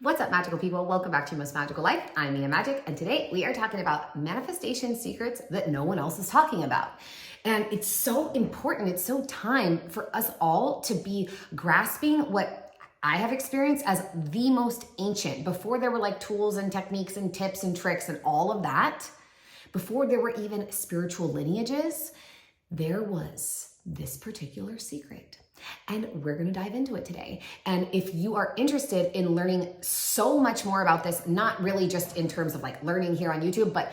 What's up, magical people? Welcome back to Your Most Magical Life. I'm Mia Magic, and today we are talking about manifestation secrets that no one else is talking about. And it's so important, it's so time for us all to be grasping what I have experienced as the most ancient, before there were like tools and techniques and tips and tricks and all of that, before there were even spiritual lineages, there was this particular secret. And we're going to dive into it today. And if you are interested in learning so much more about this, not really just in terms of like learning here on YouTube, but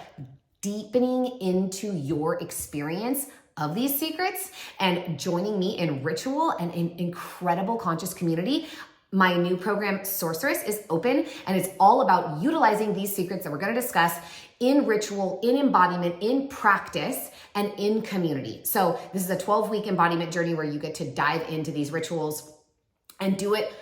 deepening into your experience of these secrets and joining me in ritual and in incredible conscious community, my new program, Sorceress, is open, and it's all about utilizing these secrets that we're going to discuss in ritual, in embodiment, in practice, and in community. So this is a 12-week embodiment journey where you get to dive into these rituals and do it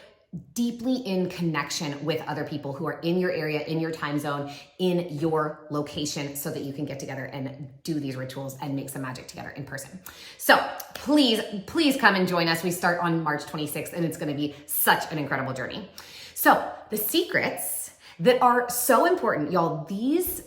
deeply in connection with other people who are in your area, in your time zone, in your location, so that you can get together and do these rituals and make some magic together in person. So please come and join us. We start on March 26th, and it's going to be such an incredible journey. So the secrets that are so important, y'all, these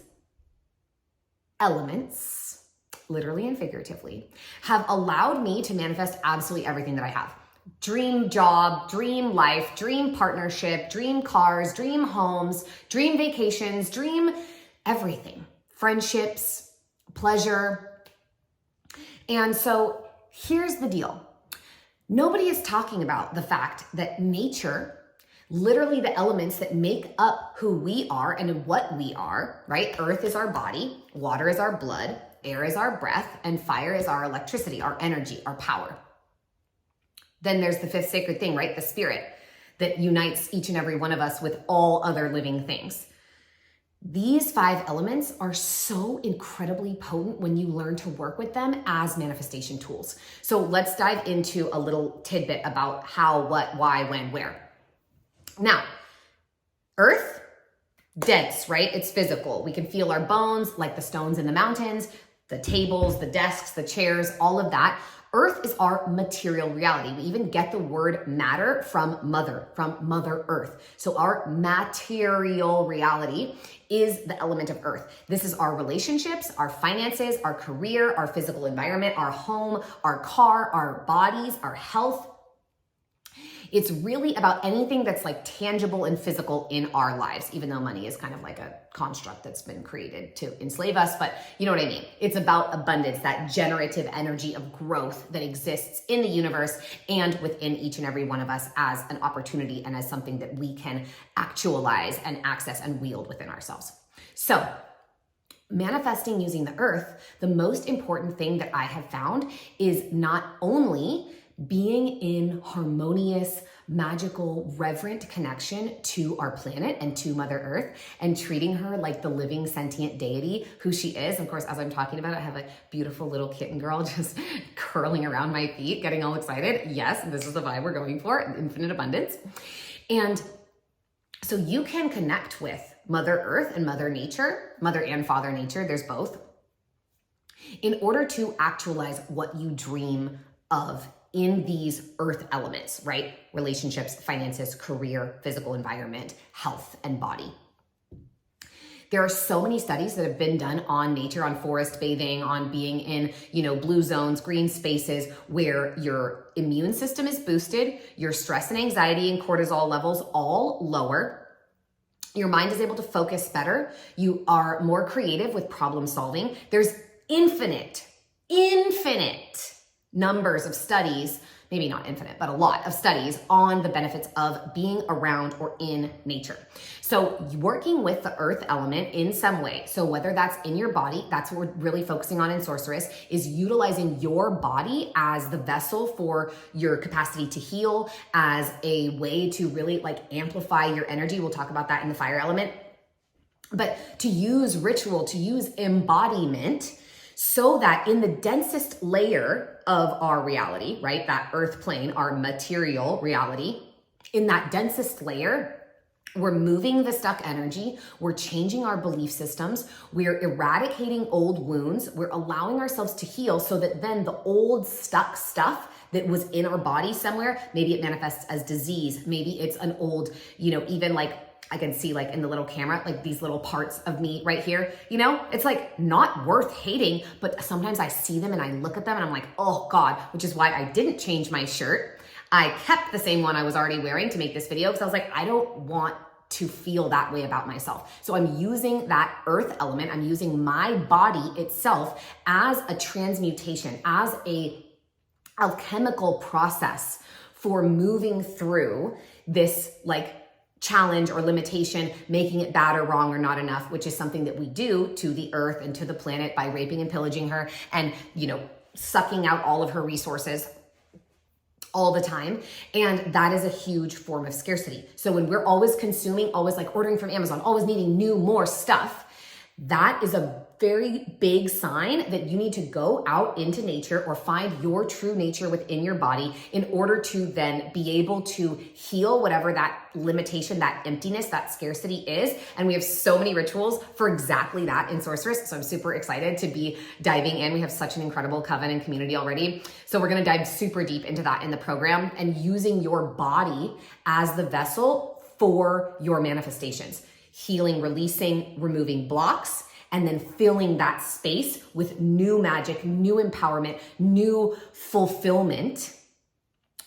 elements, literally and figuratively, have allowed me to manifest absolutely everything that I have. Dream job, dream life, dream partnership, dream cars, dream homes, dream vacations, dream everything. Friendships, pleasure. And so here's the deal. Nobody is talking about the fact that nature, literally the elements that make up who we are and what we are, right? Earth is our body, water is our blood, air is our breath, and fire is our electricity, our energy, our power. Then there's the fifth sacred thing, right? The spirit that unites each and every one of us with all other living things. These 5 elements are so incredibly potent when you learn to work with them as manifestation tools. So let's dive into a little tidbit about how, what, why, when, where. Now, earth, dense, right? It's physical. We can feel our bones, like the stones in the mountains, the tables, the desks, the chairs, all of that. Earth is our material reality. We even get the word matter from Mother Earth. So our material reality is the element of earth. This is our relationships, our finances, our career, our physical environment, our home, our car, our bodies, our health. It's really about anything that's like tangible and physical in our lives, even though money is kind of like a construct that's been created to enslave us. But you know what I mean? It's about abundance, that generative energy of growth that exists in the universe and within each and every one of us as an opportunity and as something that we can actualize and access and wield within ourselves. So manifesting using the earth, the most important thing that I have found is not only being in harmonious, magical, reverent connection to our planet and to Mother Earth and treating her like the living sentient deity who she is. Of course, as I'm talking about it, I have a beautiful little kitten girl just curling around my feet, getting all excited. Yes, this is the vibe we're going for, infinite abundance. And so you can connect with Mother Earth and Mother Nature, Mother and Father Nature, there's both, in order to actualize what you dream of in these earth elements, right? Relationships, finances, career, physical environment, health, and body. There are so many studies that have been done on nature, on forest bathing, on being in, blue zones, green spaces, where your immune system is boosted, your stress and anxiety and cortisol levels all lower. Your mind is able to focus better. You are more creative with problem solving. There's infinite numbers of studies, maybe not infinite, but a lot of studies on the benefits of being around or in nature. So working with the earth element in some way, so whether that's in your body, that's what we're really focusing on in Sorceress, is utilizing your body as the vessel for your capacity to heal, as a way to really like amplify your energy. We'll talk about that in the fire element. But to use ritual, to use embodiment, so that in the densest layer of our reality, right, that earth plane, our material reality, in that densest layer, we're moving the stuck energy, we're changing our belief systems, we're eradicating old wounds, we're allowing ourselves to heal so that then the old stuck stuff that was in our body somewhere, maybe it manifests as disease, maybe it's an old, even like I can see like in the little camera, like these little parts of me right here, you know, it's like not worth hating, but sometimes I see them and I look at them and I'm like, oh God, which is why I didn't change my shirt. I kept the same one I was already wearing to make this video because I was like, I don't want to feel that way about myself. So I'm using that earth element, I'm using my body itself as a transmutation, as a alchemical process for moving through this like challenge or limitation, making it bad or wrong or not enough, which is something that we do to the earth and to the planet by raping and pillaging her and, you know, sucking out all of her resources all the time. And that is a huge form of scarcity. So when we're always consuming, always like ordering from Amazon, always needing new, more stuff, that is a very big sign that you need to go out into nature or find your true nature within your body in order to then be able to heal whatever that limitation, that emptiness, that scarcity is. And we have so many rituals for exactly that in Sorceress. So I'm super excited to be diving in. We have such an incredible coven and community already. So we're going to dive super deep into that in the program and using your body as the vessel for your manifestations. Healing, releasing, removing blocks, and then filling that space with new magic, new empowerment, new fulfillment,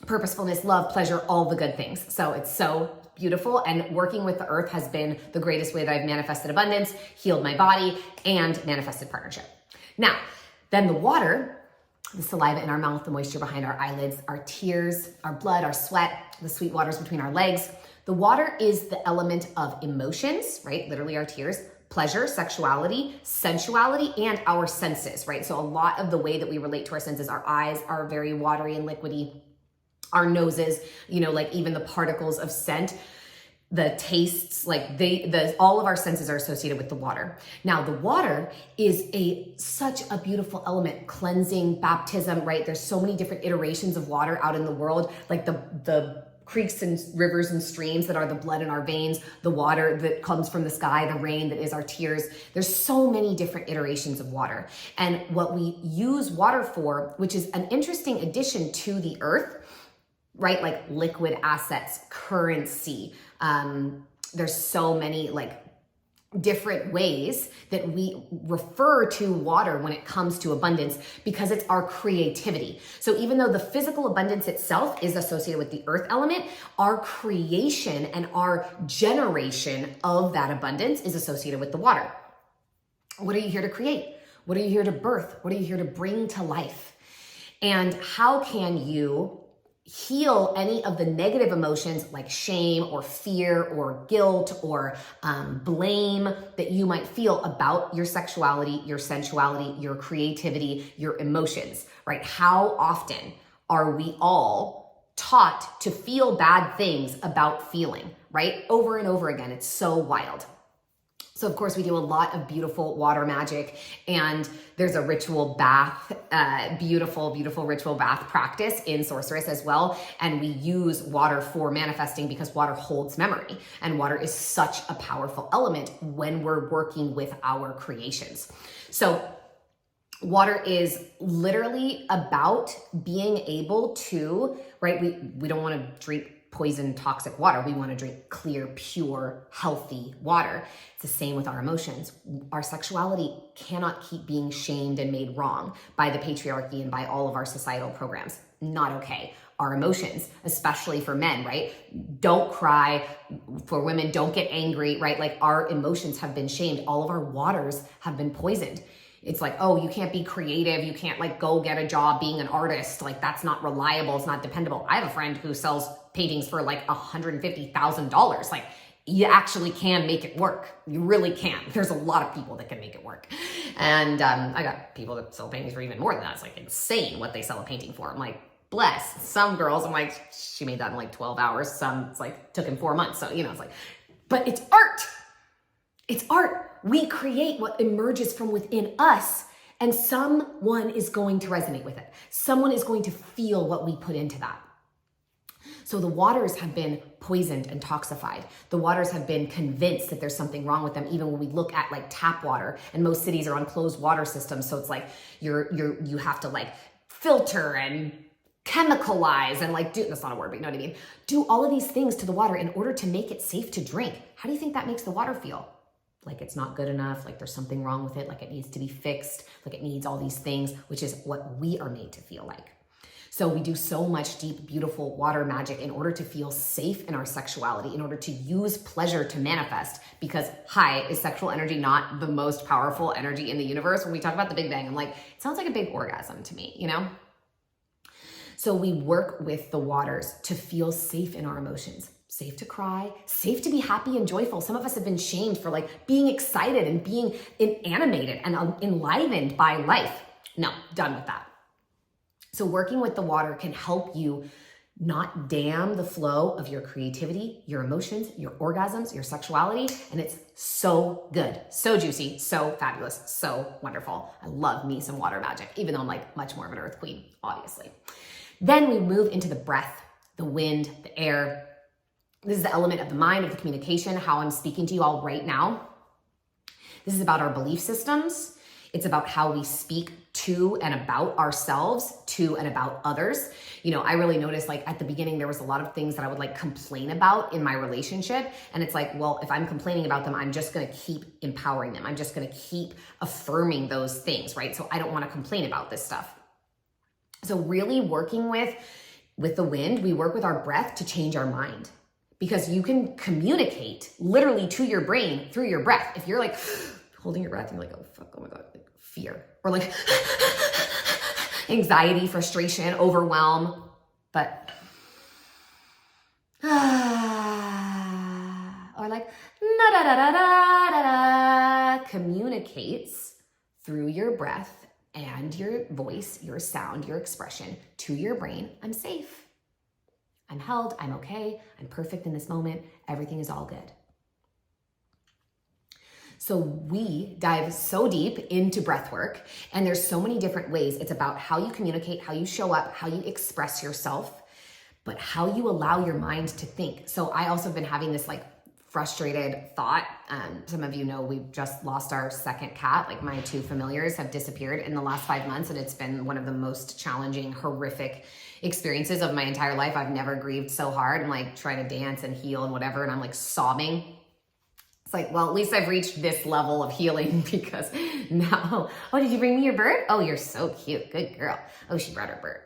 purposefulness, love, pleasure, all the good things. So it's so beautiful. And working with the earth has been the greatest way that I've manifested abundance, healed my body, and manifested partnership. Now, then the water, the saliva in our mouth, the moisture behind our eyelids, our tears, our blood, our sweat, the sweet waters between our legs. The water is the element of emotions, right? Literally our tears, pleasure, sexuality, sensuality, and our senses, right? So a lot of the way that we relate to our senses, our eyes are very watery and liquidy, our noses, you know, like even the particles of scent, the tastes, like all of our senses are associated with the water. Now, the water is such a beautiful element, cleansing, baptism, right? There's so many different iterations of water out in the world, like the creeks and rivers and streams that are the blood in our veins, the water that comes from the sky, the rain that is our tears. There's so many different iterations of water. And what we use water for, which is an interesting addition to the earth, right? Like liquid assets, currency. There's so many like different ways that we refer to water when it comes to abundance because it's our creativity. So even though the physical abundance itself is associated with the earth element, our creation and our generation of that abundance is associated with the water. What are you here to create? What are you here to birth? What are you here to bring to life? And how can you heal any of the negative emotions like shame or fear or guilt or blame that you might feel about your sexuality, your sensuality, your creativity, your emotions, right? How often are we all taught to feel bad things about feeling, right? Over and over again. It's so wild. So of course we do a lot of beautiful water magic, and there's a ritual bath, beautiful, beautiful ritual bath practice in Sorceress as well. And we use water for manifesting because water holds memory, and water is such a powerful element when we're working with our creations. So water is literally about being able to, right? We don't want to drink poison, toxic water. We want to drink clear, pure, healthy water. It's the same with our emotions. Our sexuality cannot keep being shamed and made wrong by the patriarchy and by all of our societal programs. Not okay. Our emotions, especially for men, right? Don't cry. For women, don't get angry, right? Like our emotions have been shamed. All of our waters have been poisoned. It's like, oh, you can't be creative. You can't like go get a job being an artist. Like that's not reliable. It's not dependable. I have a friend who sells paintings for like $150,000. Like you actually can make it work. You really can. There's a lot of people that can make it work. And I got people that sell paintings for even more than that. It's like insane what they sell a painting for. I'm like, bless. Some girls, I'm like, she made that in like 12 hours. Some it's like took him 4 months. So, you know, it's like, but it's art. It's art. We create what emerges from within us, and someone is going to resonate with it. Someone is going to feel what we put into that. So the waters have been poisoned and toxified. The waters have been convinced that there's something wrong with them, even when we look at like tap water, and most cities are on closed water systems. So it's like you have to like filter and chemicalize and like that's not a word, but you know what I mean? Do all of these things to the water in order to make it safe to drink. how do you think that makes the water feel? Like it's not good enough, like there's something wrong with it, like it needs to be fixed, like it needs all these things, which is what we are made to feel like. So we do so much deep, beautiful water magic in order to feel safe in our sexuality, in order to use pleasure to manifest. Because is sexual energy not the most powerful energy in the universe? When we talk about the Big Bang, I'm like, it sounds like a big orgasm to me, you know? So we work with the waters to feel safe in our emotions, safe to cry, safe to be happy and joyful. Some of us have been shamed for like being excited and being animated and enlivened by life. No, done with that. So working with the water can help you not dam the flow of your creativity, your emotions, your orgasms, your sexuality. And it's so good, so juicy, so fabulous, so wonderful. I love me some water magic, even though I'm like much more of an earth queen, obviously. Then we move into the breath, the wind, the air. This is the element of the mind, of the communication, how I'm speaking to you all right now. This is about our belief systems. It's about how we speak to and about ourselves, to and about others. You know, I really noticed like at the beginning, there was a lot of things that I would like complain about in my relationship. And it's like, well, if I'm complaining about them, I'm just going to keep empowering them. I'm just going to keep affirming those things, right? So I don't want to complain about this stuff. So really working with the wind, we work with our breath to change our mind. Because you can communicate literally to your brain through your breath. If you're like holding your breath and you're like, oh fuck, oh my God, like fear. Or like anxiety, frustration, overwhelm. But, or like, na-da-da-da-da-da-da, communicates through your breath and your voice, your sound, your expression to your brain. I'm safe. I'm held, I'm okay, I'm perfect in this moment, everything is all good. So we dive so deep into breath work, and there's so many different ways. It's about how you communicate, how you show up, how you express yourself, but how you allow your mind to think. So I also have been having this like frustrated thought. Some of you know we've just lost our second cat. Like my two familiars have disappeared in the last 5 months, and it's been one of the most challenging, horrific experiences of my entire life. I've never grieved so hard. I'm like trying to dance and heal and whatever, and I'm like sobbing. It's like, well, at least I've reached this level of healing because now, oh, did you bring me your bird? Oh, you're so cute. Good girl. Oh, she brought her bird.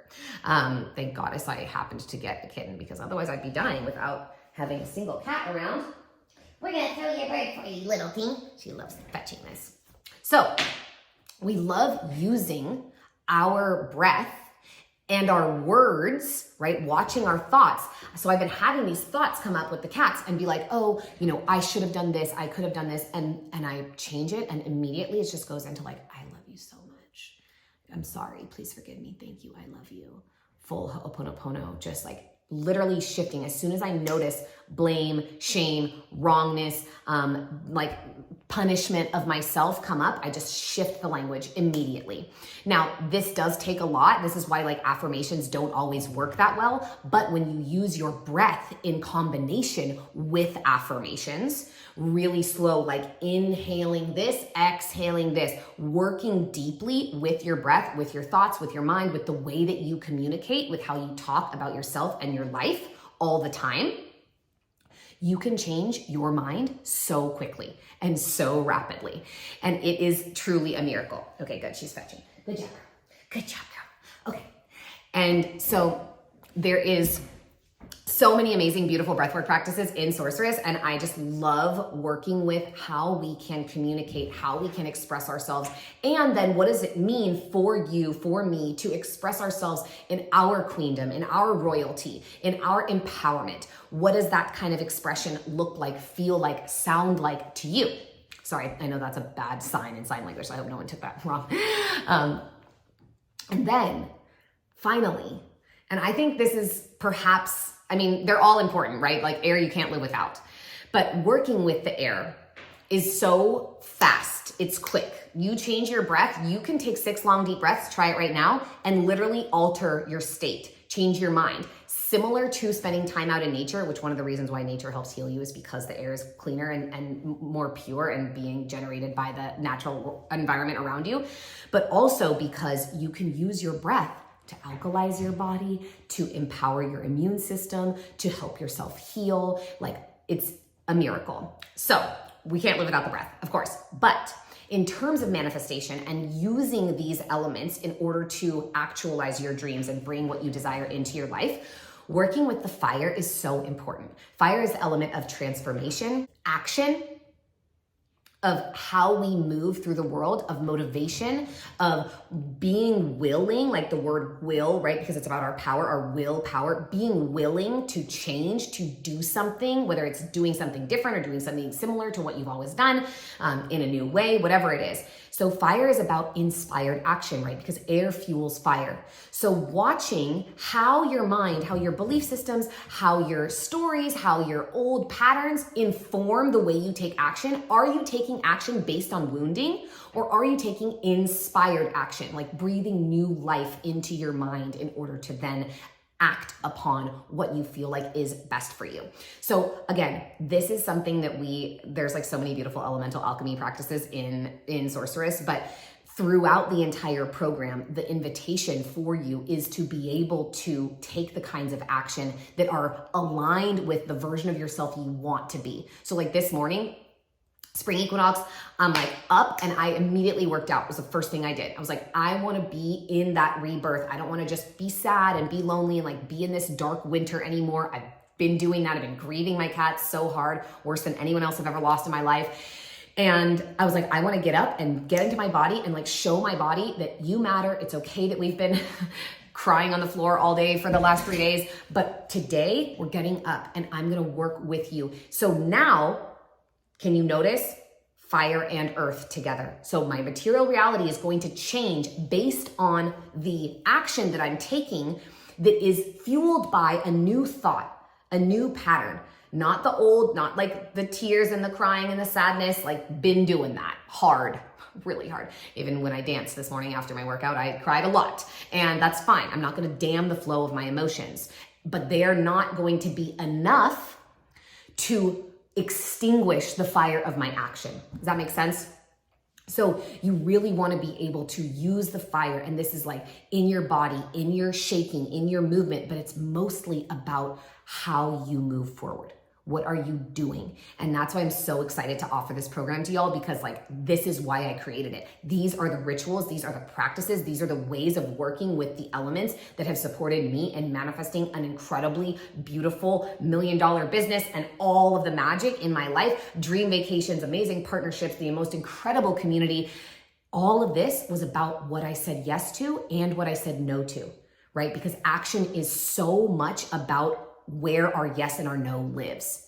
Thank goddess I happened to get a kitten, because otherwise I'd be dying without having a single cat around. We're gonna throw you a bird for you, little thing. She loves fetching this. So we love using our breath and our words, right? Watching our thoughts. So I've been having these thoughts come up with the cats and be like, oh, you know, I should have done this. I could have done this. And I change it. And immediately it just goes into like, I love you so much. I'm sorry. Please forgive me. Thank you. I love you. Full ho'oponopono, just like literally shifting. As soon as I notice blame, shame, wrongness, like punishment of myself come up, I just shift the language immediately. Now, this does take a lot. This is why like affirmations don't always work that well. But when you use your breath in combination with affirmations, really slow, like inhaling this, exhaling this, working deeply with your breath, with your thoughts, with your mind, with the way that you communicate, with how you talk about yourself and your life all the time, you can change your mind so quickly and so rapidly. And it is truly a miracle. Okay, good. She's fetching. Good job, girl. Good job, girl. Okay. And so there is so many amazing, beautiful breathwork practices in Sorceress. And I just love working with how we can communicate, how we can express ourselves. And then what does it mean for you, for me to express ourselves in our queendom, in our royalty, in our empowerment? What does that kind of expression look like, feel like, sound like to you? Sorry, I know that's a bad sign in sign language. So I hope no one took that wrong. And then finally, and I think this is perhaps, I mean, they're all important, right? Like air you can't live without. But working with the air is so fast. It's quick. You change your breath. You can take 6 long, deep breaths. Try it right now and literally alter your state, change your mind. Similar to spending time out in nature, which one of the reasons why nature helps heal you is because the air is cleaner and more pure and being generated by the natural environment around you. But also because you can use your breath to alkalize your body, to empower your immune system, to help yourself heal. Like it's a miracle. So we can't live without the breath, of course, but in terms of manifestation and using these elements in order to actualize your dreams and bring what you desire into your life, working with the fire is so important. Fire is the element of transformation, action, of how we move through the world, of motivation, of being willing, like the word will, right? Because it's about our power, our willpower, being willing to change, to do something, whether it's doing something different or doing something similar to what you've always done in a new way, whatever it is. So fire is about inspired action, right? Because air fuels fire. So watching how your mind, how your belief systems, how your stories, how your old patterns inform the way you take action. Are you taking action based on wounding, or are you taking inspired action, like breathing new life into your mind in order to then act upon what you feel like is best for you? So again, this is something that there's like so many beautiful elemental alchemy practices in Sorceress, but throughout the entire program, the invitation for you is to be able to take the kinds of action that are aligned with the version of yourself you want to be. So like this morning, spring equinox, I'm like up and I immediately worked out. It was the first thing I did. I was like, I want to be in that rebirth. I don't want to just be sad and be lonely and like be in this dark winter anymore. I've been doing that. I've been grieving my cat so hard, worse than anyone else I've ever lost in my life. And I was like, I want to get up and get into my body and like show my body that you matter. It's okay that we've been crying on the floor all day for the last 3 days, but today we're getting up and I'm going to work with you. So now, can you notice fire and earth together? So my material reality is going to change based on the action that I'm taking that is fueled by a new thought, a new pattern, not the old, not like the tears and the crying and the sadness, like been doing that hard, really hard. Even when I danced this morning after my workout, I cried a lot, and that's fine. I'm not going to dam the flow of my emotions, but they're not going to be enough to extinguish the fire of my action. Does that make sense? So you really want to be able to use the fire, and this is like in your body, in your shaking, in your movement, but it's mostly about how you move forward. What are you doing? And that's why I'm so excited to offer this program to y'all, because like, this is why I created it. These are the rituals, these are the practices, these are the ways of working with the elements that have supported me in manifesting an incredibly beautiful $1 million business and all of the magic in my life, dream vacations, amazing partnerships, the most incredible community. All of this was about what I said yes to and what I said no to, right? Because action is so much about where our yes and our no lives.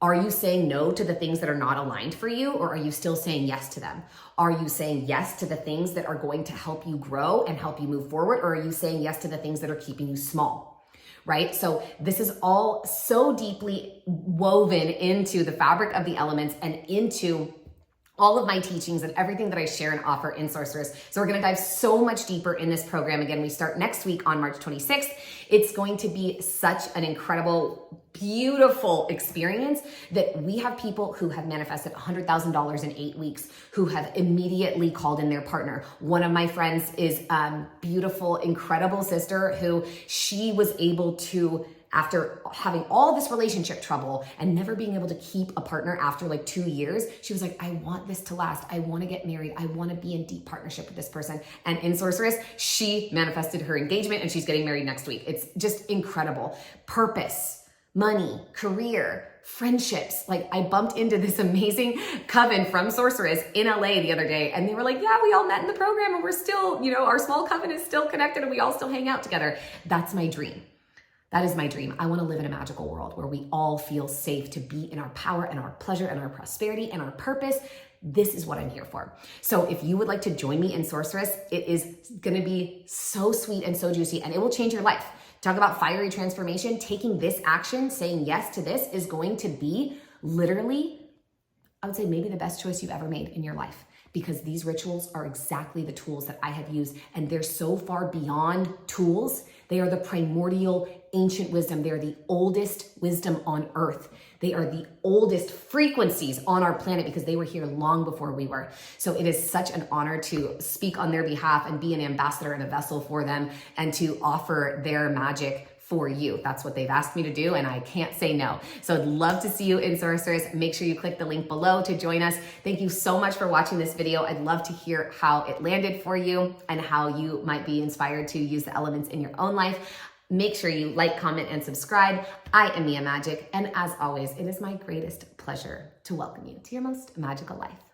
Are you saying no to the things that are not aligned for you, or are you still saying yes to them? Are you saying yes to the things that are going to help you grow and help you move forward, or are you saying yes to the things that are keeping you small? Right? So this is all so deeply woven into the fabric of the elements and into all of my teachings and everything that I share and offer in Sorceress. So we're going to dive so much deeper in this program. Again, we start next week on March 26th. It's going to be such an incredible, beautiful experience that we have people who have manifested $100,000 in 8 weeks, who have immediately called in their partner. One of my friends is beautiful, incredible sister who she was able to, after having all this relationship trouble and never being able to keep a partner after like 2 years, she was like, I want this to last. I want to get married. I want to be in deep partnership with this person. And in Sorceress, she manifested her engagement and she's getting married next week. It's just incredible. Purpose, money, career, friendships. Like, I bumped into this amazing coven from Sorceress in LA the other day, and they were like, yeah, we all met in the program and we're still, our small coven is still connected and we all still hang out together. That's my dream. That is my dream. I want to live in a magical world where we all feel safe to be in our power and our pleasure and our prosperity and our purpose. This is what I'm here for. So if you would like to join me in Sorceress, it is going to be so sweet and so juicy, and it will change your life. Talk about fiery transformation. Taking this action, saying yes to this, is going to be literally, I would say, maybe the best choice you've ever made in your life, because these rituals are exactly the tools that I have used, and they're so far beyond tools. They are the primordial ancient wisdom. They are the oldest wisdom on earth. They are the oldest frequencies on our planet, because they were here long before we were. So it is such an honor to speak on their behalf and be an ambassador and a vessel for them, and to offer their magic for you. That's what they've asked me to do, and I can't say no. So I'd love to see you in Sorceress. Make sure you click the link below to join us. Thank you so much for watching this video. I'd love to hear how it landed for you and how you might be inspired to use the elements in your own life. Make sure you like, comment, and subscribe. I am Mia Magic, and as always, it is my greatest pleasure to welcome you to your most magical life.